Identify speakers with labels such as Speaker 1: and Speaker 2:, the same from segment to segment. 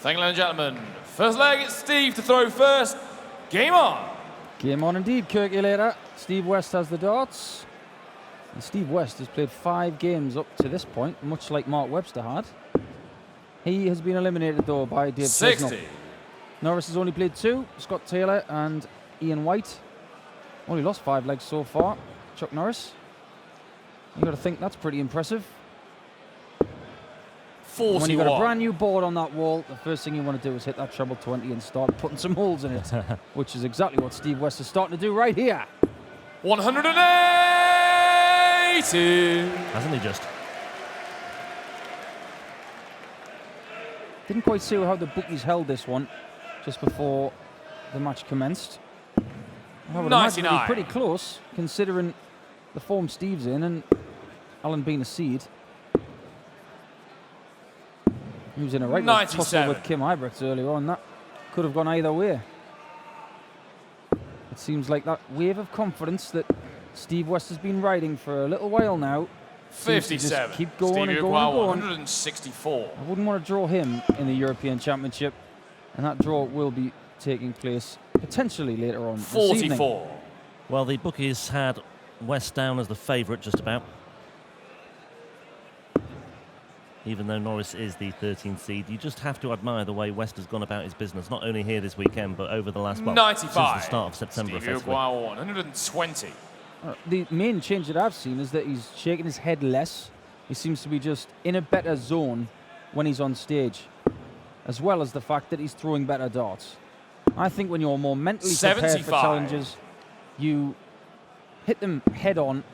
Speaker 1: Thank you, ladies and gentlemen. First leg, it's Steve to throw first. Game on.
Speaker 2: Game on indeed, Kirkulator. Steve West has the darts. And Steve West has played 5 games up to this point, much like Mark Webster had. He has been eliminated, though, by Dave
Speaker 1: 60.
Speaker 2: Chesnut. Norris has only played 2. Scott Taylor and Ian White. Only lost 5 legs so far. Chuck Norris. You've got to think that's pretty impressive.
Speaker 1: 41.
Speaker 2: When you've got a brand new board on that wall, the first thing you want to do is hit that treble 20 and start putting some holes in it, which is exactly what Steve West is starting to do right here.
Speaker 1: 180.
Speaker 3: Hasn't he just?
Speaker 2: Didn't quite see how the bookies held this one just before the match commenced. I would imagine it'd be pretty close, considering the form Steve's in and Alan being a seed. He was in a right tussle with Kim Ibrex earlier on. That could have gone either way. It seems like that wave of confidence that Steve West has been riding for a little while now.
Speaker 1: 57.
Speaker 2: Keep going
Speaker 1: Steve
Speaker 2: and going and going.
Speaker 1: 164.
Speaker 2: I wouldn't want to draw him in the European Championship, and that draw will be taking place potentially later on.
Speaker 1: 44.
Speaker 3: Well, the bookies had West down as the favourite just about. Even though Norris is the 13th seed, you just have to admire the way West has gone about his business, not only here this weekend, but over the last,
Speaker 1: 95.
Speaker 3: Since the start of September.
Speaker 1: Steve Uruguay 120.
Speaker 2: The main change that I've seen is that he's shaking his head less. He seems to be just in a better zone when he's on stage, as well as the fact that he's throwing better darts. I think when you're more mentally prepared for challenges, you hit them head on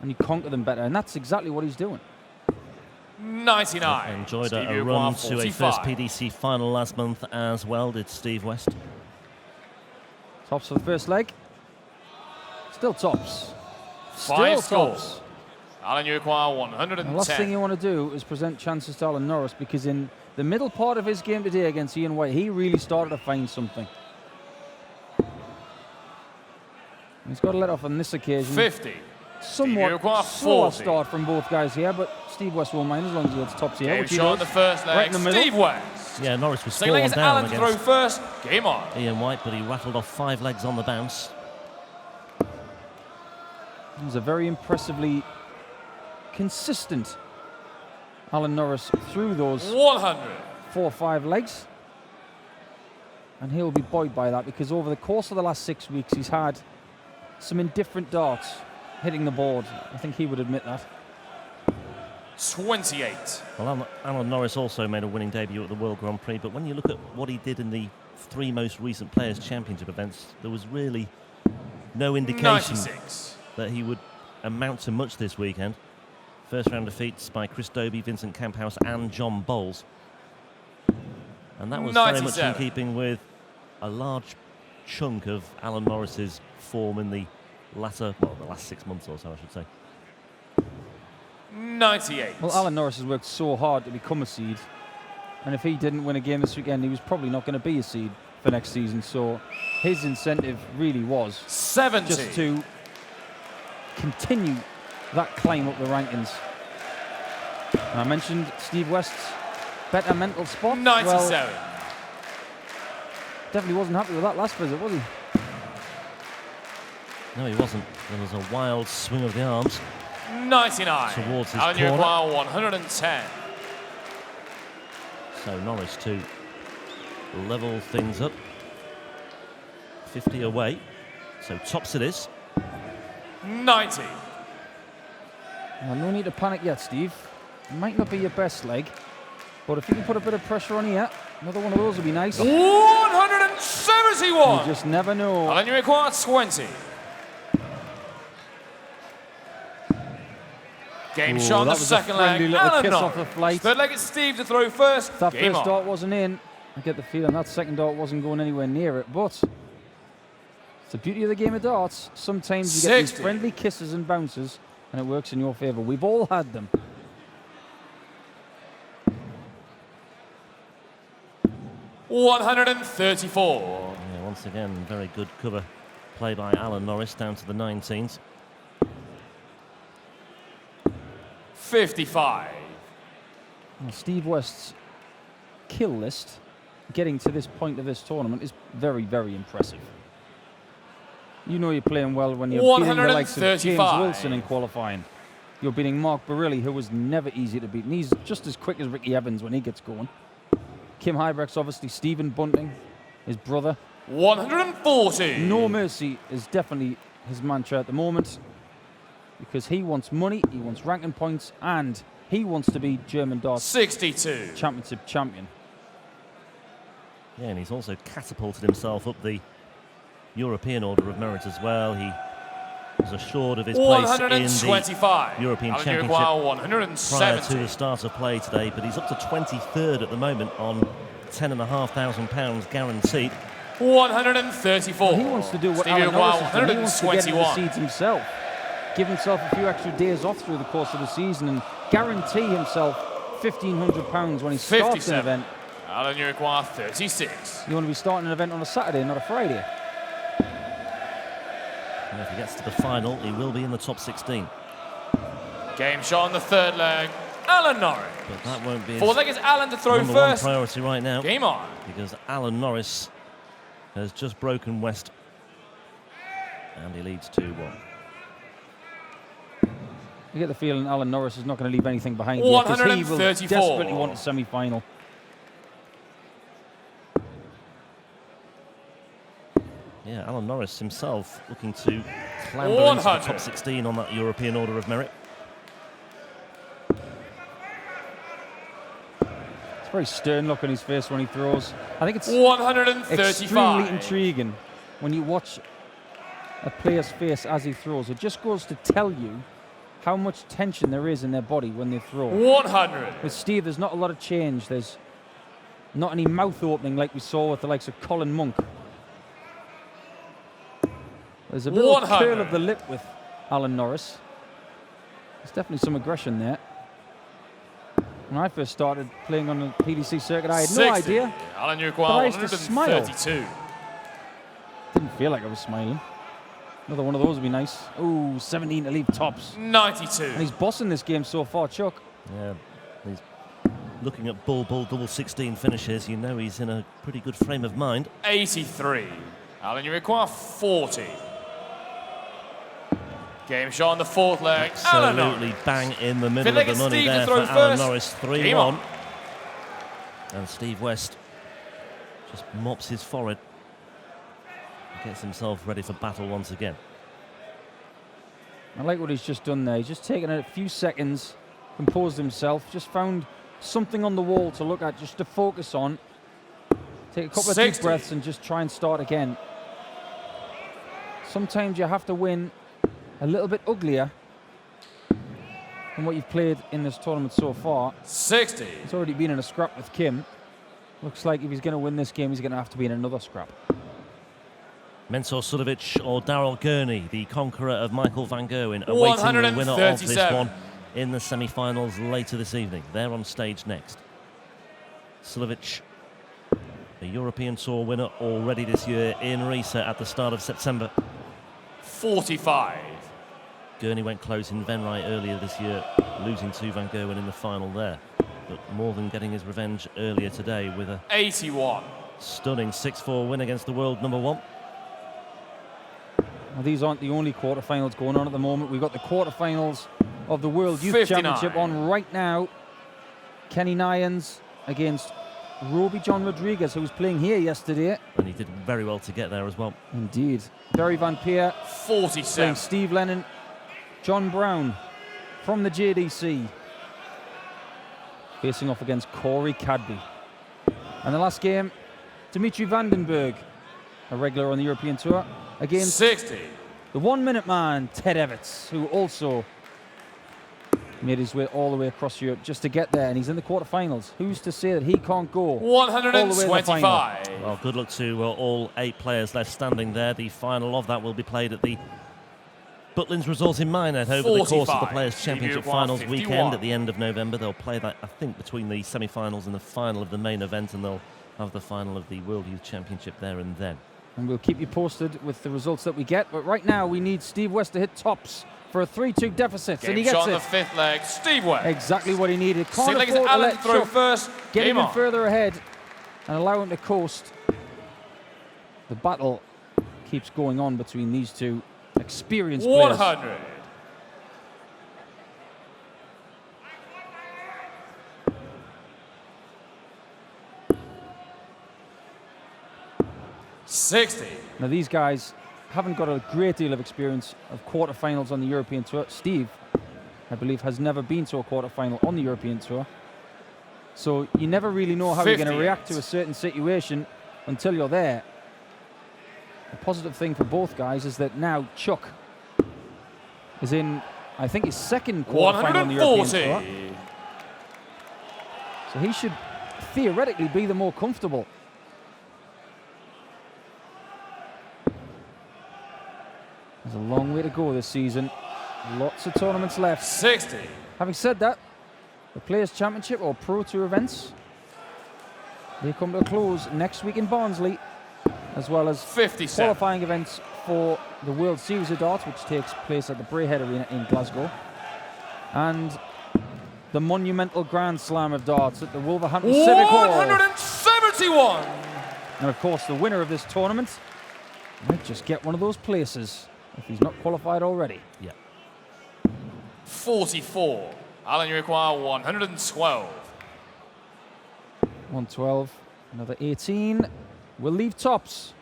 Speaker 2: and you conquer them better, and that's exactly what he's doing.
Speaker 1: 99.
Speaker 3: Enjoyed a run to a first PDC final last month as well, did Steve West.
Speaker 2: Tops for the first leg. Still tops.
Speaker 1: Still
Speaker 2: Still
Speaker 1: tops. Alan Uruguay 110.
Speaker 2: The last thing you want to do is present chances to Alan Norris, because in the middle part of his game today against Ian White, he really started to find something. He's got to let off on this occasion.
Speaker 1: 50.
Speaker 2: Somewhat slower start from both guys here, but Steve West won't mind as long as he gets tops here.
Speaker 1: Game shot in the first leg.
Speaker 2: Right in the middle.
Speaker 1: Steve West.
Speaker 3: Yeah, Norris was 4
Speaker 1: Second leg is
Speaker 3: down
Speaker 1: Alan to throw
Speaker 3: against
Speaker 1: first. Game on.
Speaker 3: Ian White, but he rattled off 5 legs on the bounce.
Speaker 2: He was a very impressively consistent Alan Norris through those
Speaker 1: 100.
Speaker 2: 4 or 5 legs. And he'll be buoyed by that, because over the course of the last 6 weeks, he's had some indifferent darts hitting the board. I think he would admit that.
Speaker 1: 28.
Speaker 3: Well, Alan Norris also made a winning debut at the World Grand Prix, but when you look at what he did in the 3 most recent Players' Championship events, there was really no indication
Speaker 1: 96.
Speaker 3: that he would amount to much this weekend. First round defeats by Chris Dobie, Vincent Kamphaus and John Bowles. And that was
Speaker 1: 97.
Speaker 3: very much in keeping with a large chunk of Alan Norris's form in the latter, well, the last 6 months or so, I should say.
Speaker 1: 98.
Speaker 2: Well, Alan Norris has worked so hard to become a seed, and if he didn't win a game this weekend, he was probably not going to be a seed for next season. So his incentive really was
Speaker 1: 70.
Speaker 2: just to continue that climb up the rankings. And I mentioned Steve West's better mental spot.
Speaker 1: 97.
Speaker 2: Well, definitely wasn't happy with that last visit, was he?
Speaker 3: No, he wasn't. There was a wild swing of the arms
Speaker 1: 99.
Speaker 3: towards his
Speaker 1: Alan
Speaker 3: corner.
Speaker 1: Uruguay 110.
Speaker 3: So Norris to level things up. 50 away. So tops it is.
Speaker 1: 90.
Speaker 2: Well, no need to panic yet, Steve. It might not be your best leg, but if you can put a bit of pressure on here, another one of those would be nice.
Speaker 1: 171.
Speaker 2: You just never know.
Speaker 1: Alan Uruguay 20. Game shot on the second leg. Alan
Speaker 2: off the flight.
Speaker 1: Third leg, it's Steve to throw first.
Speaker 2: If that
Speaker 1: Game
Speaker 2: first
Speaker 1: on.
Speaker 2: dart wasn't in, I get the feeling that second dart wasn't going anywhere near it. But it's the beauty of the game of darts. Sometimes you get these
Speaker 1: 60.
Speaker 2: friendly kisses and bounces, and it works in your favour. We've all had them.
Speaker 1: $134.
Speaker 3: Yeah, once again, very good cover play by Alan Norris down to the 19s.
Speaker 1: 55.
Speaker 2: Well, Steve West's kill list, getting to this point of this tournament is very, very impressive. You know you're playing well when you're beating the likes of James
Speaker 1: 135.
Speaker 2: Wilson in qualifying. You're beating Mark Barilli, who was never easy to beat. And he's just as quick as Ricky Evans when he gets going. Kim Huybrechts, obviously. Stephen Bunting, his brother.
Speaker 1: 140.
Speaker 2: No mercy is definitely his mantra at the moment, because he wants money, he wants ranking points, and he wants to be German darts
Speaker 1: 62.
Speaker 2: championship champion.
Speaker 3: Yeah, and he's also catapulted himself up the European Order of Merit as well. He was assured of his place in the European Championship prior to the start of play today, but he's up to 23rd at the moment on £10,500 guaranteed.
Speaker 1: 134.
Speaker 2: Well, he wants to do what Alan Norris has done. He wants to get into the seeds himself, give himself a few extra days off through the course of the season, and guarantee himself £1,500 when he starts an event.
Speaker 1: Alan Uruguay 36.
Speaker 2: You want to be starting an event on a Saturday, not a Friday.
Speaker 3: And if he gets to the final, he will be in the top 16.
Speaker 1: Game shot on the third leg. Alan Norris.
Speaker 3: But that won't be his
Speaker 1: Fourth leg is Alan to throw
Speaker 3: number
Speaker 1: first.
Speaker 3: one priority right now.
Speaker 1: Game on.
Speaker 3: Because Alan Norris has just broken West. And he leads 2-1.
Speaker 2: You get the feeling Alan Norris is not going to leave anything behind here, because he will desperately want a semi-final.
Speaker 3: Yeah, Alan Norris himself looking to clamber into the top 16 on that European Order of Merit.
Speaker 2: It's a very stern look on his face when he throws. I think it's
Speaker 1: 135.
Speaker 2: extremely intriguing when you watch a player's face as he throws. It just goes to tell you how much tension there is in their body when they throw.
Speaker 1: 100.
Speaker 2: With Steve, there's not a lot of change. There's not any mouth opening like we saw with the likes of Colin Monk. There's a bit of curl of the lip with Alan Norris. There's definitely some aggression there. When I first started playing on the PDC circuit, I had no idea.
Speaker 1: Alan
Speaker 2: But
Speaker 1: Uruguay
Speaker 2: I used to smile.
Speaker 1: 132.
Speaker 2: Didn't feel like I was smiling. Another one of those would be nice. Ooh, 17 to leave tops.
Speaker 1: 92.
Speaker 2: And he's bossing this game so far, Chuck.
Speaker 3: Yeah, he's looking at bull double 16 finishes. You know he's in a pretty good frame of mind.
Speaker 1: 83. Alan Uruguay 40. Game shot on the fourth leg.
Speaker 3: Absolutely bang in the middle of the money there for Alan Norris. 3-1. And Steve West just mops his forehead. Gets himself ready for battle once again.
Speaker 2: I like what he's just done there. He's just taken a few seconds, composed himself, just found something on the wall to look at, just to focus on. Take a couple of deep breaths and just try and start again. Sometimes you have to win a little bit uglier than what you've played in this tournament so far.
Speaker 1: 60.
Speaker 2: He's already been in a scrap with Kim. Looks like if he's going to win this game, he's going to have to be in another scrap.
Speaker 3: Mensur Suljovic or Daryl Gurney, the conqueror of Michael van Gerwen, awaiting the winner of this one in the semi-finals later this evening. They're on stage next. Suljovic, a European Tour winner already this year in Riesa at the start of September.
Speaker 1: 45.
Speaker 3: Gurney went close in Venray earlier this year, losing to Van Gerwen in the final there. But more than getting his revenge earlier today with a
Speaker 1: 81.
Speaker 3: stunning 6-4 win against the world number one.
Speaker 2: Well, these aren't the only quarterfinals going on at the moment. We've got the quarterfinals of the World Youth
Speaker 1: 59.
Speaker 2: Championship on right now. Kenny Nyans against Roby John Rodriguez, who was playing here yesterday.
Speaker 3: And he did very well to get there as well.
Speaker 2: Indeed. Barry Van Peer
Speaker 1: 47.
Speaker 2: playing Steve Lennon. John Brown from the JDC facing off against Corey Cadby. And the last game, Dimitri Vandenberg, a regular on the European Tour, against
Speaker 1: 60.
Speaker 2: the 1 minute man, Ted Everts, who also made his way all the way across Europe just to get there, and he's in the quarterfinals. Who's to say that he can't go all the way to the final?
Speaker 1: 125.
Speaker 3: Well, good luck to all 8 players left standing there. The final of that will be played at the Butlins Resort in Minehead over the course of the Players' Championship Finals
Speaker 1: 51.
Speaker 3: weekend at the end of November. They'll play that, I think, between the semi-finals and the final of the main event, and they'll have the final of the World Youth Championship there and then.
Speaker 2: And we'll keep you posted with the results that we get. But right now, we need Steve West to hit tops for a 3-2 deficit,
Speaker 1: Game
Speaker 2: and he gets
Speaker 1: shot
Speaker 2: it.
Speaker 1: on the fifth leg. Steve West.
Speaker 2: Exactly what he needed. Can't
Speaker 1: Six legs
Speaker 2: afford to
Speaker 1: Allen
Speaker 2: let
Speaker 1: throw
Speaker 2: Chuck
Speaker 1: first.
Speaker 2: get
Speaker 1: Game
Speaker 2: even
Speaker 1: on.
Speaker 2: further ahead and allow him to coast. The battle keeps going on between these two experienced players.
Speaker 1: 100. $60.
Speaker 2: Now these guys haven't got a great deal of experience of quarterfinals on the European Tour. Steve, I believe, has never been to a quarterfinal on the European Tour. So you never really know how you're going to react to a certain situation until you're there. The positive thing for both guys is that now Chuck is in, I think, his second quarterfinal on the European Tour. So he should theoretically be the more comfortable. There's a long way to go this season. Lots of tournaments left.
Speaker 1: 60.
Speaker 2: Having said that, the Players' Championship or Pro Tour events, they come to a close next week in Barnsley, as well as
Speaker 1: 57.
Speaker 2: qualifying events for the World Series of Darts, which takes place at the Braehead Arena in Glasgow, and the monumental Grand Slam of Darts at the Wolverhampton Civic Hall.
Speaker 1: 171.
Speaker 2: And of course, the winner of this tournament might just get one of those places if he's not qualified already.
Speaker 3: Yeah.
Speaker 1: 44. Alan, you require 112.
Speaker 2: 112, another 18. We'll leave tops.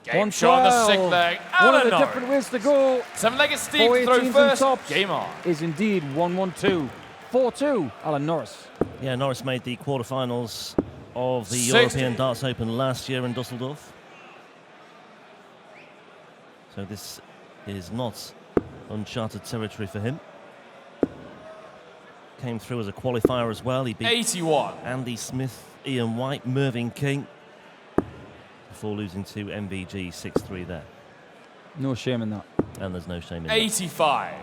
Speaker 1: Game shot on the sixth leg.
Speaker 2: One
Speaker 1: Alan
Speaker 2: of the
Speaker 1: Norris.
Speaker 2: different ways to go.
Speaker 1: Seven-legged Steve
Speaker 2: Four
Speaker 1: to throw
Speaker 2: 18s and
Speaker 1: first.
Speaker 2: tops
Speaker 1: Game on.
Speaker 2: is indeed 1-1-2. 4-2, Alan Norris.
Speaker 3: Yeah, Norris made the quarterfinals of the
Speaker 1: 60.
Speaker 3: European Darts Open last year in Dusseldorf. So this is not uncharted territory for him. Came through as a qualifier as well. He beat
Speaker 1: 81.
Speaker 3: Andy Smith, Ian White, Mervyn King before losing to MVG 6-3 there.
Speaker 2: No shame in that.
Speaker 3: And there's no shame in that.
Speaker 1: 85.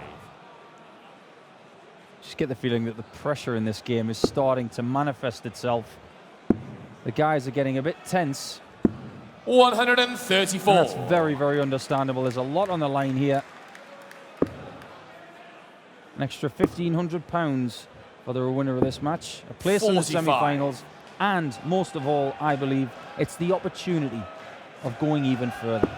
Speaker 2: Just get the feeling that the pressure in this game is starting to manifest itself. The guys are getting a bit tense.
Speaker 1: 134.
Speaker 2: And that's very, very understandable. There's a lot on the line here. An extra £1,500 for the winner of this match. A place in the
Speaker 1: 45.
Speaker 2: semi-finals. And most of all, I believe, it's the opportunity of going even further.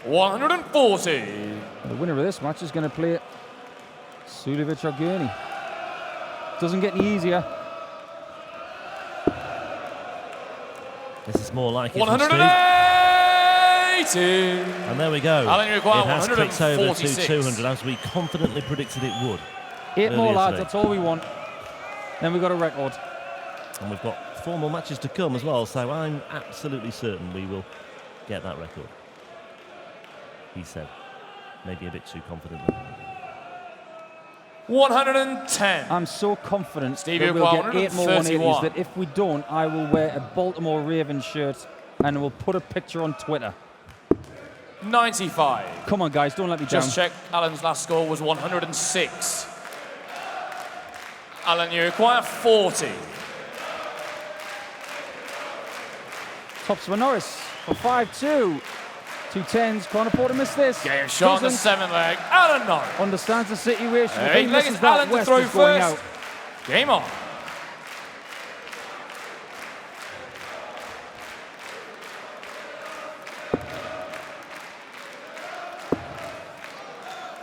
Speaker 1: $140.
Speaker 2: The winner of this match is going to play Suljovic or Gurney. Doesn't get any easier.
Speaker 3: This is more like it from
Speaker 1: 180.
Speaker 3: Steve. And there we go.
Speaker 1: Alan, you require
Speaker 3: it has clicked over to
Speaker 1: 146.
Speaker 3: 200 as we confidently predicted it would.
Speaker 2: 8 more
Speaker 3: earlier
Speaker 2: lads,
Speaker 3: today.
Speaker 2: that's all we want. Then we've got a record.
Speaker 3: And we've got 4 more matches to come as well, so I'm absolutely certain we will get that record. He said. Maybe a bit too confidently.
Speaker 1: 110.
Speaker 2: I'm so confident
Speaker 1: Stevie
Speaker 2: that we'll
Speaker 1: O'Quarr,
Speaker 2: get 8 more
Speaker 1: 131.
Speaker 2: 180s that if we don't, I will wear a Baltimore Ravens shirt and we'll put a picture on Twitter.
Speaker 1: 95.
Speaker 2: Come on, guys, don't let me
Speaker 1: Just
Speaker 2: down.
Speaker 1: check. Alan's last score was 106. Alan, you require 40.
Speaker 2: Tops for Norris for 5-2. 2 10s, can't afford to miss this.
Speaker 1: Game shot on the
Speaker 2: Doesn't.
Speaker 1: 7-leg. Alan Norris.
Speaker 2: Understands the situation. If he
Speaker 1: 8 legs
Speaker 2: misses that,
Speaker 1: Alan to
Speaker 2: West
Speaker 1: throw
Speaker 2: is going
Speaker 1: first.
Speaker 2: out.
Speaker 1: Game on.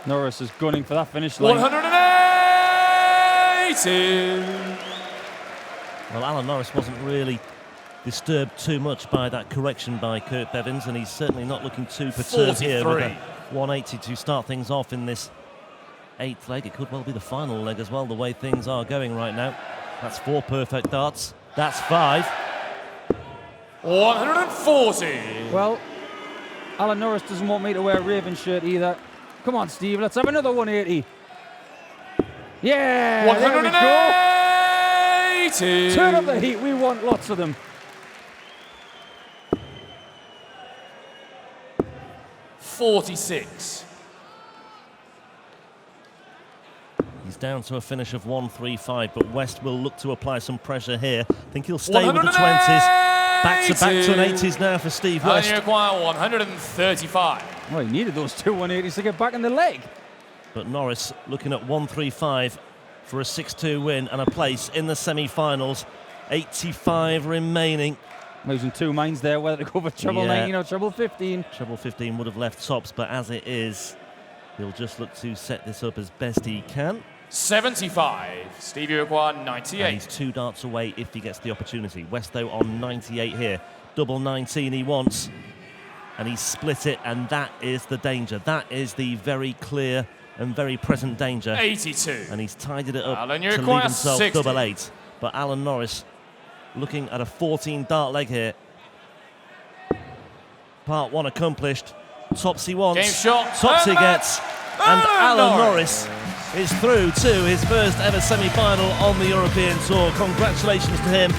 Speaker 2: Norris is gunning for that finish line.
Speaker 1: 180.
Speaker 3: Well, Alan Norris wasn't really disturbed too much by that correction by Kurt Bevins, and he's certainly not looking too perturbed here with a 180 to start things off in this 8th leg. It could well be the final leg as well, the way things are going right now. That's 4 perfect darts. That's 5.
Speaker 1: 140.
Speaker 2: Well, Alan Norris doesn't want me to wear a Raven shirt either. Come on, Steve, let's have another 180. Yeah, there we go.
Speaker 1: 180.
Speaker 2: Turn up the heat, we want lots of them.
Speaker 1: 46.
Speaker 3: He's down to a finish of 135, but West will look to apply some pressure here. I think he'll stay with the 20s. Back to an 80s now for Steve West.
Speaker 1: And you acquire 135.
Speaker 2: Well, he needed those two 180s to get back in the leg.
Speaker 3: But Norris looking at 135 for a 6-2 win and a place in the semi-finals. 85 remaining.
Speaker 2: Losing two minds there, whether to go for treble 19 or treble 15.
Speaker 3: Treble 15 would have left tops, but as it is, he'll just look to set this up as best he can.
Speaker 1: 75. Steve, you acquire 98.
Speaker 3: And he's 2 darts away if he gets the opportunity. Westo on 98 here. Double 19 he wants. And he's split it, and that is the danger. That is the very clear and very present danger.
Speaker 1: 82.
Speaker 3: And he's tidied it up
Speaker 1: Alan,
Speaker 3: to leave himself
Speaker 1: 60.
Speaker 3: double 8. But Alan Norris looking at a 14 dart leg here. Part 1 accomplished. Tops he wants.
Speaker 1: Game shot.
Speaker 3: Tops he gets. And Alan Norris is through to his first ever semi-final on the European Tour. Congratulations to him.